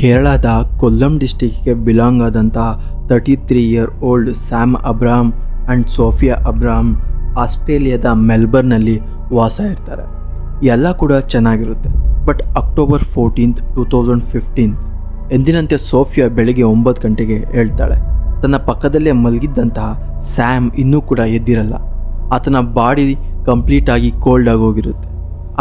ಕೇರಳದ ಕೊಲ್ಲಂ ಡಿಸ್ಟಿಕ್ಗೆ ಬಿಲಾಂಗ್ ಆದಂಥ 33-year-old Sam ಅಬ್ರಾಮ್ ಆ್ಯಂಡ್ ಸೋಫಿಯಾ ಅಬ್ರಾಮ್ ಆಸ್ಟ್ರೇಲಿಯಾದ ಮೆಲ್ಬರ್ನಲ್ಲಿ ವಾಸ ಇರ್ತಾರೆ. ಎಲ್ಲ ಕೂಡ ಚೆನ್ನಾಗಿರುತ್ತೆ. ಬಟ್ ಅಕ್ಟೋಬರ್ 14, 2015 ಎಂದಿನಂತೆ ಸೋಫಿಯಾ ಬೆಳಿಗ್ಗೆ 9 ಗಂಟೆಗೆ ಹೇಳ್ತಾಳೆ. ತನ್ನ ಪಕ್ಕದಲ್ಲೇ ಮಲಗಿದ್ದಂತಹ ಸ್ಯಾಮ್ ಇನ್ನೂ ಕೂಡ ಎದ್ದಿರಲ್ಲ. ಆತನ ಬಾಡಿ ಕಂಪ್ಲೀಟಾಗಿ ಕೋಲ್ಡ್ ಆಗೋಗಿರುತ್ತೆ.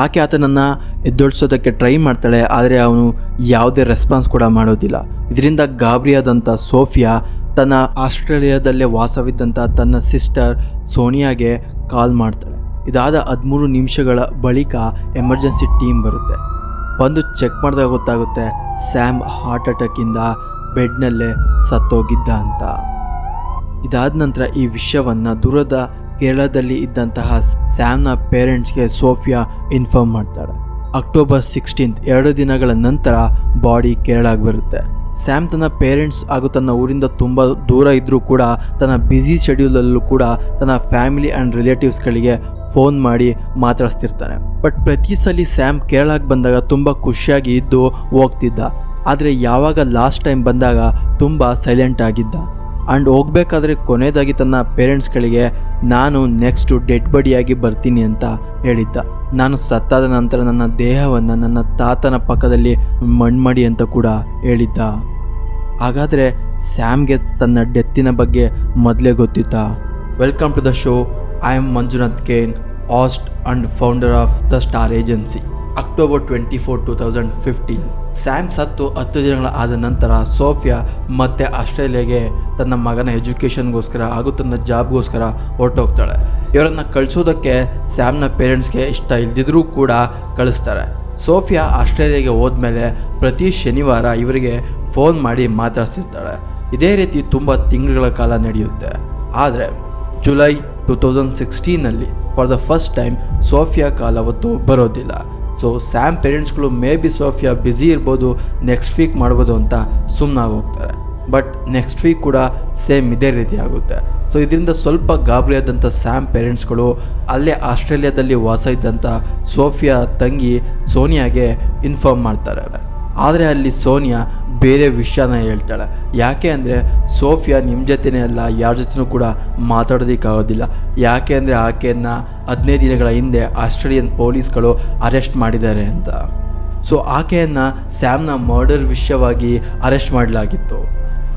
ಆಕೆ ಆತನನ್ನು ಎದ್ದೊಳಿಸೋದಕ್ಕೆ ಟ್ರೈ ಮಾಡ್ತಾಳೆ, ಆದರೆ ಅವನು ಯಾವುದೇ ರೆಸ್ಪಾನ್ಸ್ ಕೂಡ ಮಾಡೋದಿಲ್ಲ. ಇದರಿಂದ ಗಾಬರಿಯಾದಂಥ ಸೋಫಿಯಾ ತನ್ನ ಆಸ್ಟ್ರೇಲಿಯಾದಲ್ಲೇ ವಾಸವಿದ್ದಂಥ ತನ್ನ ಸಿಸ್ಟರ್ ಸೋನಿಯಾಗೆ ಕಾಲ್ ಮಾಡ್ತಾಳೆ. ಇದಾದ 13 ನಿಮಿಷಗಳ ಬಳಿಕ ಎಮರ್ಜೆನ್ಸಿ ಟೀಮ್ ಬರುತ್ತೆ. ಬಂದು ಚೆಕ್ ಮಾಡಿದಾಗ ಗೊತ್ತಾಗುತ್ತೆ ಸ್ಯಾಮ್ ಹಾರ್ಟ್ ಅಟ್ಯಾಕಿಂದ ಬೆಡ್ನಲ್ಲೇ ಸತ್ತೋಗಿದ್ದ ಅಂತ. ಇದಾದ ನಂತರ ಈ ವಿಷಯವನ್ನು ದೂರದ ಕೇರಳದಲ್ಲಿ ಇದ್ದಂತಹ ಸ್ಯಾಮ್ನ ಪೇರೆಂಟ್ಸ್ಗೆ ಸೋಫಿಯಾ ಇನ್ಫಾರ್ಮ್ ಮಾಡ್ತಾಳೆ. ಅಕ್ಟೋಬರ್ 16 2 ದಿನಗಳ ನಂತರ ಬಾಡಿ ಕೇರಳಕ್ಕೆ ಬರುತ್ತೆ. ಸ್ಯಾಮ್ ತನ್ನ ಪೇರೆಂಟ್ಸ್ ಹಾಗೂ ತನ್ನ ಊರಿಂದ ತುಂಬ ದೂರ ಇದ್ದರೂ ಕೂಡ ತನ್ನ ಬ್ಯುಸಿ ಶೆಡ್ಯೂಲಲ್ಲೂ ಕೂಡ ತನ್ನ ಫ್ಯಾಮಿಲಿ ಆ್ಯಂಡ್ ರಿಲೇಟಿವ್ಸ್ಗಳಿಗೆ ಫೋನ್ ಮಾಡಿ ಮಾತಾಡಿಸ್ತಿರ್ತಾನೆ. ಬಟ್ ಪ್ರತಿ ಸಲ ಸ್ಯಾಮ್ ಕೇರಳಕ್ಕೆ ಬಂದಾಗ ತುಂಬ ಖುಷಿಯಾಗಿ ಇದ್ದು ಹೋಗ್ತಿದ್ದ. ಆದರೆ ಯಾವಾಗ ಲಾಸ್ಟ್ ಟೈಮ್ ಬಂದಾಗ ತುಂಬ ಸೈಲೆಂಟ್ ಆಗಿದ್ದ. ಆ್ಯಂಡ್ ಹೋಗ್ಬೇಕಾದ್ರೆ ಕೊನೆಯದಾಗಿ ತನ್ನ ಪೇರೆಂಟ್ಸ್ಗಳಿಗೆ ನಾನು ನೆಕ್ಸ್ಟು ಡೆಡ್ ಬಾಡಿಯಾಗಿ ಬರ್ತೀನಿ ಅಂತ ಹೇಳಿದ್ದ. ನಾನು ಸತ್ತಾದ ನಂತರ ನನ್ನ ದೇಹವನ್ನು ನನ್ನ ತಾತನ ಪಕ್ಕದಲ್ಲಿ ಮಣ್ಣು ಅಂತ ಕೂಡ ಹೇಳಿದ್ದ. ಹಾಗಾದರೆ ಸ್ಯಾಮ್ಗೆ ತನ್ನ ಡೆತ್ತಿನ ಬಗ್ಗೆ ಮೊದಲೇ ಗೊತ್ತಿತ್ತಾ? Welcome to the show. I am Manjunath Kane, host and founder of the star agency. October 24, 2015 Sam ಸತ್ತು 10 ದಿನಗಳ ಆದ ನಂತರ ಸೋಫಿಯಾ ಮತ್ತೆ ಆಸ್ಟ್ರೇಲಿಯಾಗೆ ತನ್ನ ಮಗನ ಎಜುಕೇಷನ್ಗೋಸ್ಕರ ಹಾಗೂ ತನ್ನ ಜಾಬ್ಗೋಸ್ಕರ ಹೊರಟೋಗ್ತಾಳೆ. ಇವರನ್ನು ಕಳಿಸೋದಕ್ಕೆ ಸ್ಯಾಮ್ನ ಪೇರೆಂಟ್ಸ್ಗೆ ಇಷ್ಟ ಇಲ್ದಿದ್ರೂ ಕೂಡ ಕಳಿಸ್ತಾರೆ. ಸೋಫಿಯಾ ಆಸ್ಟ್ರೇಲಿಯಾಗೆ ಹೋದ್ಮೇಲೆ ಪ್ರತಿ ಶನಿವಾರ ಇವರಿಗೆ ಫೋನ್ ಮಾಡಿ ಮಾತಾಡ್ತಿರ್ತಾಳೆ. ಇದೇ ರೀತಿ ತುಂಬ ತಿಂಗಳುಗಳ ಕಾಲ ನಡೆಯುತ್ತೆ. ಆದರೆ July 2016 for the first time Sophia call ಅವತ್ತು ಬರೋದಿಲ್ಲ. ಸೊ ಸ್ಯಾಮ್ ಪೇರೆಂಟ್ಸ್ಗಳು ಮೇ ಬಿ ಸೋಫಿಯಾ ಬ್ಯುಸಿ ಇರ್ಬೋದು, ನೆಕ್ಸ್ಟ್ ವೀಕ್ ಮಾಡ್ಬೋದು ಅಂತ ಸುಮ್ಮನಾಗಿ ಹೋಗ್ತಾರೆ. ಬಟ್ ನೆಕ್ಸ್ಟ್ ವೀಕ್ ಕೂಡ ಸೇಮ್ ಇದೇ ರೀತಿ ಆಗುತ್ತೆ. ಸೊ ಇದರಿಂದ ಸ್ವಲ್ಪ ಗಾಬರಿಯಾದಂಥ ಸ್ಯಾಮ್ ಪೇರೆಂಟ್ಸ್ಗಳು ಅಲ್ಲೇ ಆಸ್ಟ್ರೇಲಿಯಾದಲ್ಲಿ ವಾಸ ಇದ್ದಂಥ ಸೋಫಿಯಾ ತಂಗಿ ಸೋನಿಯಾಗೆ ಇನ್ಫಾರ್ಮ್ ಮಾಡ್ತಾರೆ. ಆದರೆ ಅಲ್ಲಿ ಸೋನಿಯಾ ಬೇರೆ ವಿಷಯನ ಹೇಳ್ತಾಳೆ. ಯಾಕೆ ಅಂದರೆ ಸೋಫಿಯಾ ನಿಮ್ಮ ಜೊತೆನೇ ಅಲ್ಲ, ಯಾರ ಜೊತೆನೂ ಕೂಡ ಮಾತಾಡೋದಕ್ಕಾಗೋದಿಲ್ಲ. ಯಾಕೆ ಅಂದರೆ ಆಕೆಯನ್ನು 15 ದಿನಗಳ ಹಿಂದೆ ಆಸ್ಟ್ರೇಲಿಯನ್ ಪೊಲೀಸ್ಗಳು ಅರೆಸ್ಟ್ ಮಾಡಿದ್ದಾರೆ ಅಂತ. ಸೊ ಆಕೆಯನ್ನು ಸ್ಯಾಮ್ನ ಮರ್ಡರ್ ವಿಷಯವಾಗಿ ಅರೆಸ್ಟ್ ಮಾಡಲಾಗಿತ್ತು.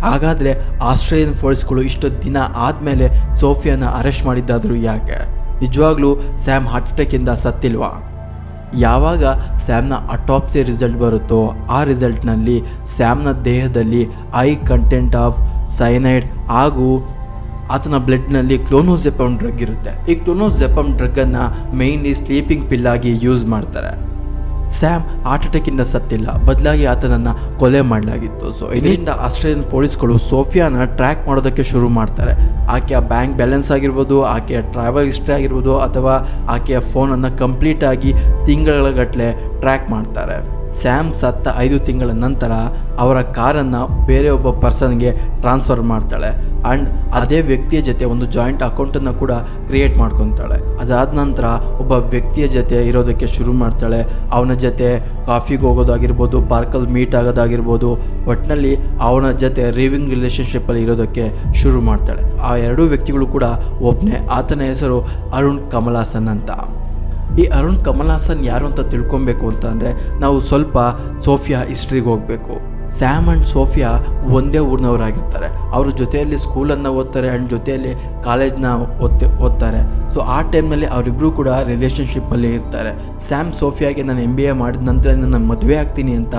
ಹಾಗಾದರೆ ಆಸ್ಟ್ರೇಲಿಯನ್ ಪೊಲೀಸ್ಗಳು ಇಷ್ಟು ದಿನ ಆದಮೇಲೆ ಸೋಫಿಯಾನ ಅರೆಸ್ಟ್ ಮಾಡಿದ್ದಾದರೂ ಯಾಕೆ? ನಿಜವಾಗ್ಲೂ ಸ್ಯಾಮ್ ಹಾರ್ಟ್ ಅಟ್ಯಾಕಿಂದ ಸತ್ತಿಲ್ವಾ? ಯಾವಾಗ ಸ್ಯಾಮ್ನ ಅಟಾಪ್ಸಿ ರಿಸಲ್ಟ್ ಬರುತ್ತೋ ಆ ರಿಸಲ್ಟ್ನಲ್ಲಿ ಸ್ಯಾಮ್ನ ದೇಹದಲ್ಲಿ ಹೈ ಕಂಟೆಂಟ್ ಆಫ್ ಸೈನೈಡ್ ಹಾಗೂ ಆತನ ಬ್ಲಡ್ನಲ್ಲಿ ಕ್ಲೋನೋಜೆಪಮ್ ಡ್ರಗ್ ಇರುತ್ತೆ. ಈ ಕ್ಲೋನೋಜೆಪಮ್ ಡ್ರಗ್ಗನ್ನು ಮೇಯ್ನ್ಲಿ ಸ್ಲೀಪಿಂಗ್ ಪಿಲ್ ಆಗಿ ಯೂಸ್ ಮಾಡ್ತಾರೆ. ಸ್ಯಾಮ್ ಹಾರ್ಟ್ ಅಟ್ಯಾಕಿಂದ ಸತ್ತಿಲ್ಲ, ಬದಲಾಗಿ ಆತನನ್ನು ಕೊಲೆ ಮಾಡಲಾಗಿತ್ತು. ಸೊ ಇದರಿಂದ ಆಸ್ಟ್ರೇಲಿಯನ್ ಪೊಲೀಸ್ಗಳು ಸೋಫಿಯಾನ ಟ್ರ್ಯಾಕ್ ಮಾಡೋದಕ್ಕೆ ಶುರು ಮಾಡ್ತಾರೆ. ಆಕೆಯ ಬ್ಯಾಂಕ್ ಬ್ಯಾಲೆನ್ಸ್ ಆಗಿರ್ಬೋದು, ಆಕೆಯ ಟ್ರಾವೆಲ್ ಹಿಸ್ಟ್ರಿ ಆಗಿರ್ಬೋದು, ಅಥವಾ ಆಕೆಯ ಫೋನನ್ನು ಕಂಪ್ಲೀಟಾಗಿ ತಿಂಗಳ ಗಟ್ಟಲೆ ಟ್ರ್ಯಾಕ್ ಮಾಡ್ತಾರೆ. ಸ್ಯಾಮ್ ಸತ್ತ 5 ತಿಂಗಳ ನಂತರ ಅವರ ಕಾರನ್ನು ಬೇರೆ ಒಬ್ಬ ಪರ್ಸನ್ಗೆ ಟ್ರಾನ್ಸ್ಫರ್ ಮಾಡ್ತಾಳೆ. ಆ್ಯಂಡ್ ಅದೇ ವ್ಯಕ್ತಿಯ ಜೊತೆ ಒಂದು ಜಾಯಿಂಟ್ ಅಕೌಂಟನ್ನು ಕೂಡ ಕ್ರಿಯೇಟ್ ಮಾಡ್ಕೊತಾಳೆ. ಅದಾದ ನಂತರ ಒಬ್ಬ ವ್ಯಕ್ತಿಯ ಜೊತೆ ಇರೋದಕ್ಕೆ ಶುರು ಮಾಡ್ತಾಳೆ. ಅವನ ಜೊತೆ ಕಾಫಿಗೆ ಹೋಗೋದಾಗಿರ್ಬೋದು, ಪಾರ್ಕಲ್ಲಿ ಮೀಟ್ ಆಗೋದಾಗಿರ್ಬೋದು, ಒಟ್ಟಿನಲ್ಲಿ ಅವನ ಜೊತೆ ಲಿವಿಂಗ್ ರಿಲೇಷನ್ಶಿಪ್ಪಲ್ಲಿ ಇರೋದಕ್ಕೆ ಶುರು ಮಾಡ್ತಾಳೆ. ಆ 2 ವ್ಯಕ್ತಿಗಳು ಕೂಡ ಒಬ್ಬನೇ. ಆತನ ಹೆಸರು ಅರುಣ್ ಕಮಲಾಸನ್ ಅಂತ. ಈ ಅರುಣ್ ಕಮಲಾಸನ್ ಯಾರು ಅಂತ ತಿಳ್ಕೊಬೇಕು ಅಂತಂದರೆ ನಾವು ಸ್ವಲ್ಪ ಸೋಫಿಯಾ ಹಿಸ್ಟ್ರಿಗೆ ಹೋಗಬೇಕು. ಸ್ಯಾಮ್ ಆ್ಯಂಡ್ ಸೋಫಿಯಾ ಒಂದೇ ಊರಿನವರಾಗಿರ್ತಾರೆ. ಅವ್ರ ಜೊತೆಯಲ್ಲಿ ಸ್ಕೂಲನ್ನು ಓದ್ತಾರೆ ಆ್ಯಂಡ್ ಜೊತೆಯಲ್ಲಿ ಕಾಲೇಜ್ನ ಓದ್ತಾರೆ. ಸೊ ಆ ಟೈಮ್ನಲ್ಲಿ ಅವರಿಬ್ಬರು ಕೂಡ ರಿಲೇಷನ್ಶಿಪ್ಪಲ್ಲಿ ಇರ್ತಾರೆ. ಸ್ಯಾಮ್ ಸೋಫಿಯಾಗೆ ನಾನು MBA ಮಾಡಿದ ನಂತರ ನನ್ನ ಮದುವೆ ಆಗ್ತೀನಿ ಅಂತ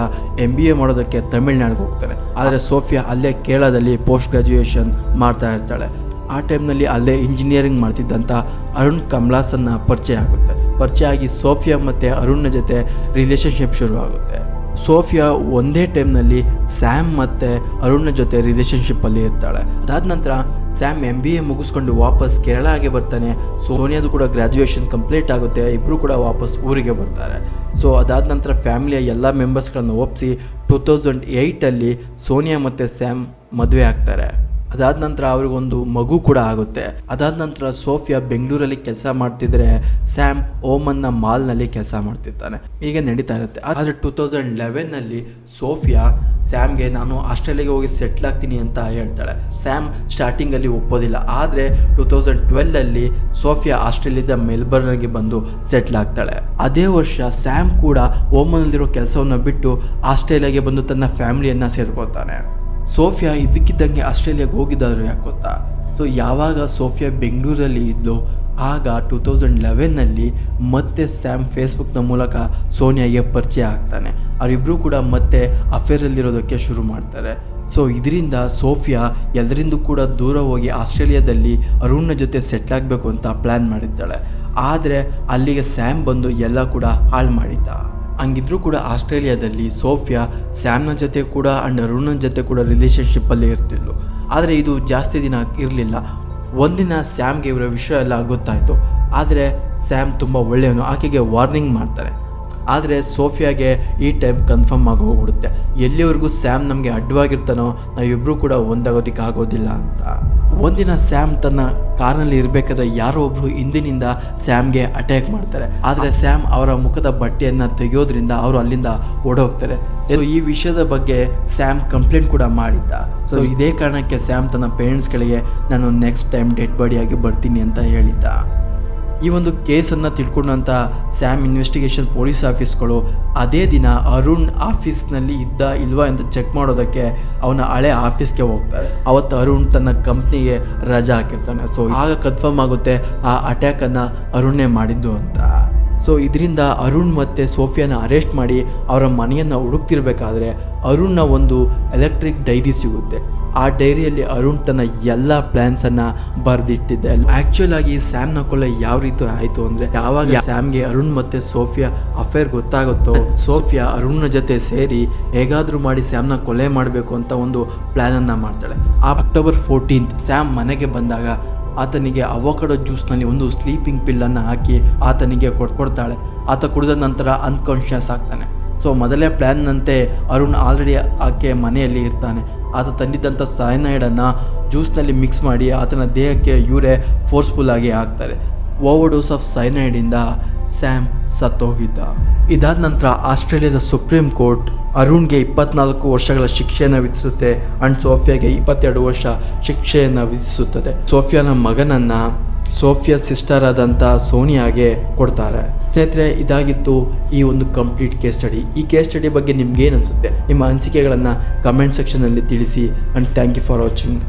MBA ಮಾಡೋದಕ್ಕೆ ತಮಿಳ್ನಾಡಿಗೆ ಹೋಗ್ತಾರೆ. ಆದರೆ ಸೋಫಿಯಾ ಅಲ್ಲೇ ಕೇರಳದಲ್ಲಿ ಪೋಸ್ಟ್ ಗ್ರ್ಯಾಜುಯೇಷನ್ ಮಾಡ್ತಾ ಇರ್ತಾಳೆ. ಆ ಟೈಮ್ನಲ್ಲಿ ಅಲ್ಲೇ ಇಂಜಿನಿಯರಿಂಗ್ ಮಾಡ್ತಿದ್ದಂಥ ಅರುಣ್ ಕಮಲಾಸನ್ನ ಪರಿಚಯ ಆಗಿ ಸೋಫಿಯಾ ಮತ್ತು ಅರುಣ್ನ ಜೊತೆ ರಿಲೇಷನ್ಶಿಪ್ ಶುರುವಾಗುತ್ತೆ. ಸೋಫಿಯಾ ಒಂದೇ ಟೈಮ್ನಲ್ಲಿ ಸ್ಯಾಮ್ ಮತ್ತು ಅರುಣ್ನ ಜೊತೆ ರಿಲೇಷನ್ಶಿಪ್ಪಲ್ಲಿ ಇರ್ತಾಳೆ. ಅದಾದ ನಂತರ ಸ್ಯಾಮ್ MBA ಮುಗಿಸ್ಕೊಂಡು ವಾಪಸ್ ಕೇರಳಗೆ ಬರ್ತಾನೆ. ಸೋನಿಯಾದು ಕೂಡ ಗ್ರ್ಯಾಜುಯೇಷನ್ ಕಂಪ್ಲೀಟ್ ಆಗುತ್ತೆ. ಇಬ್ಬರು ಕೂಡ ವಾಪಸ್ ಊರಿಗೆ ಬರ್ತಾರೆ. ಸೊ ಅದಾದ ನಂತರ ಫ್ಯಾಮಿಲಿಯ ಎಲ್ಲ ಮೆಂಬರ್ಸ್ಗಳನ್ನು ಒಪ್ಪಿಸಿ 2008 ಸೋನಿಯಾ ಮತ್ತು ಸ್ಯಾಮ್ ಮದುವೆ ಆಗ್ತಾರೆ. ಅದಾದ ನಂತರ ಅವ್ರಿಗೊಂದು ಮಗು ಕೂಡ ಆಗುತ್ತೆ. ಅದಾದ ನಂತರ ಸೋಫಿಯಾ ಬೆಂಗಳೂರಲ್ಲಿ ಕೆಲಸ ಮಾಡ್ತಿದ್ರೆ ಸ್ಯಾಮ್ ಓಮನ್ನ ಮಾಲ್ನಲ್ಲಿ ಕೆಲಸ ಮಾಡ್ತಿರ್ತಾನೆ. ಹೀಗೆ ನಡೀತಾ ಇರುತ್ತೆ. ಆದರೆ 2011ನಲ್ಲಿ ಸೋಫಿಯಾ ಸ್ಯಾಮ್ಗೆ ನಾನು ಆಸ್ಟ್ರೇಲಿಯಾಗೆ ಹೋಗಿ ಸೆಟ್ಲ್ ಆಗ್ತೀನಿ ಅಂತ ಹೇಳ್ತಾಳೆ. ಸ್ಯಾಮ್ ಸ್ಟಾರ್ಟಿಂಗಲ್ಲಿ ಒಪ್ಪೋದಿಲ್ಲ. ಆದರೆ 2012ಅಲ್ಲಿ ಸೋಫಿಯಾ ಆಸ್ಟ್ರೇಲಿಯಾದ ಮೆಲ್ಬರ್ನ್ಗೆ ಬಂದು ಸೆಟ್ಲ್ ಆಗ್ತಾಳೆ. ಅದೇ ವರ್ಷ ಸ್ಯಾಮ್ ಕೂಡ ಓಮನ್ನಲ್ಲಿರೋ ಕೆಲಸವನ್ನು ಬಿಟ್ಟು ಆಸ್ಟ್ರೇಲಿಯಾಗೆ ಬಂದು ತನ್ನ ಫ್ಯಾಮಿಲಿಯನ್ನು ಸೇರ್ಕೊತಾನೆ. ಸೋಫಿಯಾ ಇದ್ದಕ್ಕಿದ್ದಂಗೆ ಆಸ್ಟ್ರೇಲಿಯಾಗೆ ಹೋಗಿದ್ದಾದ್ರು ಯಾಕೆ ಗೊತ್ತಾ? ಸೊ ಯಾವಾಗ ಸೋಫಿಯಾ ಬೆಂಗಳೂರಲ್ಲಿ ಇದ್ಲು ಆಗ 2011ನಲ್ಲಿ ಮತ್ತೆ ಸ್ಯಾಮ್ ಫೇಸ್ಬುಕ್ನ ಮೂಲಕ ಸೋನಿಯಾಗೆ ಪರಿಚಯ ಆಗ್ತಾನೆ. ಅವರಿಬ್ಬರು ಕೂಡ ಮತ್ತೆ ಅಫೇರಲ್ಲಿರೋದಕ್ಕೆ ಶುರು ಮಾಡ್ತಾರೆ. ಸೊ ಇದರಿಂದ ಸೋಫಿಯಾ ಎಲ್ಲರಿಂದ ಕೂಡ ದೂರ ಹೋಗಿ ಆಸ್ಟ್ರೇಲಿಯಾದಲ್ಲಿ ಅರುಣ್ನ ಜೊತೆ ಸೆಟ್ಲ್ ಆಗಬೇಕು ಅಂತ ಪ್ಲ್ಯಾನ್ ಮಾಡಿದ್ದಾಳೆ. ಆದರೆ ಅಲ್ಲಿಗೆ ಸ್ಯಾಮ್ ಬಂದು ಎಲ್ಲ ಕೂಡ ಹಾಳು ಮಾಡಿದ್ದ. ಹಂಗಿದ್ರೂ ಕೂಡ ಆಸ್ಟ್ರೇಲಿಯಾದಲ್ಲಿ ಸೋಫಿಯಾ ಸ್ಯಾಮ್ನ ಜೊತೆ ಕೂಡ ಆ್ಯಂಡ್ ಅರುಣ್ನ ಜೊತೆ ಕೂಡ ರಿಲೇಷನ್ಶಿಪ್ಪಲ್ಲಿ ಇರ್ತಿದ್ಲು. ಆದರೆ ಇದು ಜಾಸ್ತಿ ದಿನ ಇರಲಿಲ್ಲ. ಒಂದಿನ ಸ್ಯಾಮ್ಗೆ ಇವರ ವಿಷಯ ಎಲ್ಲ ಗೊತ್ತಾಯಿತು. ಆದರೆ ಸ್ಯಾಮ್ ತುಂಬ ಒಳ್ಳೆಯವನು, ಆಕೆಗೆ ವಾರ್ನಿಂಗ್ ಮಾಡ್ತಾರೆ. ಆದರೆ ಸೋಫಿಯಾಗೆ ಈ ಟೈಮ್ ಕನ್ಫರ್ಮ್ ಆಗಿ ಹೋಗ್ಬಿಡುತ್ತೆ, ಎಲ್ಲಿವರೆಗೂ ಸ್ಯಾಮ್ ನಮಗೆ ಅಡ್ಡವಾಗಿರ್ತಾನೋ ನಾವಿಬ್ಬರೂ ಕೂಡ ಒಂದಾಗೋದಕ್ಕೆ ಆಗೋದಿಲ್ಲ ಅಂತ. ಒಂದಿನ ಸ್ಯಾಮ್ ತನ್ನ ಕಾರ್ನಲ್ಲಿ ಇರಬೇಕಾದ್ರೆ ಯಾರೋ ಒಬ್ಬರು ಹಿಂದಿನಿಂದ ಸ್ಯಾಮ್ಗೆ ಅಟ್ಯಾಕ್ ಮಾಡ್ತಾರೆ. ಆದರೆ ಸ್ಯಾಮ್ ಅವರ ಮುಖದ ಬಟ್ಟೆಯನ್ನು ತೆಗೆಯೋದ್ರಿಂದ ಅವರು ಅಲ್ಲಿಂದ ಓಡೋಗ್ತಾರೆ. ಸೊ ಈ ವಿಷಯದ ಬಗ್ಗೆ ಸ್ಯಾಮ್ ಕಂಪ್ಲೇಂಟ್ ಕೂಡ ಮಾಡಿದ್ದ. ಸೊ ಇದೇ ಕಾರಣಕ್ಕೆ ಸ್ಯಾಮ್ ತನ್ನ ಪೇರೆಂಟ್ಸ್ಗಳಿಗೆ ನಾನು ನೆಕ್ಸ್ಟ್ ಟೈಮ್ ಡೆಡ್ ಬಾಡಿಯಾಗಿ ಬರ್ತೀನಿ ಅಂತ ಹೇಳಿದ್ದ. ಈ ಒಂದು ಕೇಸನ್ನು ತಿಳ್ಕೊಂಡಂಥ ಸ್ಯಾಮ್ ಇನ್ವೆಸ್ಟಿಗೇಷನ್ ಪೊಲೀಸ್ ಆಫೀಸ್ಗಳು ಅದೇ ದಿನ ಅರುಣ್ ಆಫೀಸ್ನಲ್ಲಿ ಇದ್ದ ಇಲ್ವಾ ಅಂತ ಚೆಕ್ ಮಾಡೋದಕ್ಕೆ ಅವನ ಹಳೆ ಆಫೀಸ್ಗೆ ಹೋಗ್ತಾರೆ. ಅವತ್ತು ಅರುಣ್ ತನ್ನ ಕಂಪ್ನಿಗೆ ರಜಾ ಹಾಕಿರ್ತಾನೆ. ಸೊ ಆಗ ಕನ್ಫರ್ಮ್ ಆಗುತ್ತೆ ಆ ಅಟ್ಯಾಕನ್ನು ಅರುಣೇ ಮಾಡಿದ್ದು ಅಂತ. ಸೊ ಇದರಿಂದ ಅರುಣ್ ಮತ್ತು ಸೋಫಿಯಾನ ಅರೆಸ್ಟ್ ಮಾಡಿ ಅವರ ಮನೆಯನ್ನು ಹುಡುಕ್ತಿರ್ಬೇಕಾದ್ರೆ ಅರುಣ್ನ ಒಂದು ಎಲೆಕ್ಟ್ರಿಕ್ ಡೈರಿ ಸಿಗುತ್ತೆ. ಆ ಡೈರಿಯಲ್ಲಿ ಅರುಣ್ ತನ್ನ ಎಲ್ಲ ಪ್ಲ್ಯಾನ್ಸನ್ನು ಬರೆದಿಟ್ಟಿದ್ದೆ. ಆ್ಯಕ್ಚುಲ್ ಆಗಿ ಸ್ಯಾಮ್ನ ಕೊಲೆ ಯಾವ ರೀತಿ ಆಯಿತು ಅಂದರೆ, ಯಾವಾಗ ಸ್ಯಾಮ್ಗೆ ಅರುಣ್ ಮತ್ತು ಸೋಫಿಯಾ ಅಫೇರ್ ಗೊತ್ತಾಗುತ್ತೋ ಸೋಫಿಯಾ ಅರುಣ್ನ ಜೊತೆ ಸೇರಿ ಹೇಗಾದರೂ ಮಾಡಿ ಸ್ಯಾಮ್ನ ಕೊಲೆ ಮಾಡಬೇಕು ಅಂತ ಒಂದು ಪ್ಲ್ಯಾನನ್ನು ಮಾಡ್ತಾಳೆ. ಆ ಅಕ್ಟೋಬರ್ 14 ಸ್ಯಾಮ್ ಮನೆಗೆ ಬಂದಾಗ ಆತನಿಗೆ ಅವಕಾಡೋ ಜ್ಯೂಸ್ನಲ್ಲಿ ಒಂದು ಸ್ಲೀಪಿಂಗ್ ಪಿಲ್ಲನ್ನು ಹಾಕಿ ಆತನಿಗೆ ಕೊಡ್ತಾಳೆ. ಆತ ಕುಡಿದ ನಂತರ ಅನ್ಕಾನ್ಷಿಯಸ್ ಆಗ್ತಾನೆ. ಸೊ ಮೊದಲೇ ಪ್ಲ್ಯಾನ್ನಂತೆ ಅರುಣ್ ಆಲ್ರೆಡಿ ಆಕೆ ಮನೆಯಲ್ಲಿ ಇರ್ತಾನೆ. ಆತ ತಂದಿದ್ದಂಥ ಸೈನೈಡನ್ನು ಜ್ಯೂಸ್ನಲ್ಲಿ ಮಿಕ್ಸ್ ಮಾಡಿ ಆತನ ದೇಹಕ್ಕೆ ಇವರೇ ಫೋರ್ಸ್ಫುಲ್ ಆಗಿ ಹಾಕ್ತಾರೆ. ಓವರ್ಡೋಸ್ ಆಫ್ ಸೈನೈಡಿಂದ ಸ್ಯಾಮ್ ಸತ್ತೋಗಿದ್ದ. ಇದಾದ ನಂತರ ಆಸ್ಟ್ರೇಲಿಯಾದ ಸುಪ್ರೀಂ ಕೋರ್ಟ್ ಅರುಣ್ಗೆ 24 ವರ್ಷಗಳ ಶಿಕ್ಷೆಯನ್ನು ವಿಧಿಸುತ್ತೆ ಆ್ಯಂಡ್ ಸೋಫಿಯಾಗೆ 22 ವರ್ಷ ಶಿಕ್ಷೆಯನ್ನು ವಿಧಿಸುತ್ತದೆ. ಸೋಫಿಯಾನ ಮಗನನ್ನು ಸೋಫಿಯಾ ಸಿಸ್ಟರ್ ಆದಂಥ ಸೋನಿಯಾಗೆ ಕೊಡ್ತಾರೆ. ಸ್ನೇಹಿತರೆ, ಇದಾಗಿತ್ತು ಈ ಒಂದು ಕಂಪ್ಲೀಟ್ ಕೇಸ್ ಸ್ಟಡಿ. ಈ ಕೇಸ್ ಸ್ಟಡಿ ಬಗ್ಗೆ ನಿಮ್ಗೇನು ಅನಿಸುತ್ತೆ? ನಿಮ್ಮ ಅನಿಸಿಕೆಗಳನ್ನು ಕಮೆಂಟ್ ಸೆಕ್ಷನಲ್ಲಿ ತಿಳಿಸಿ. And thank you for watching.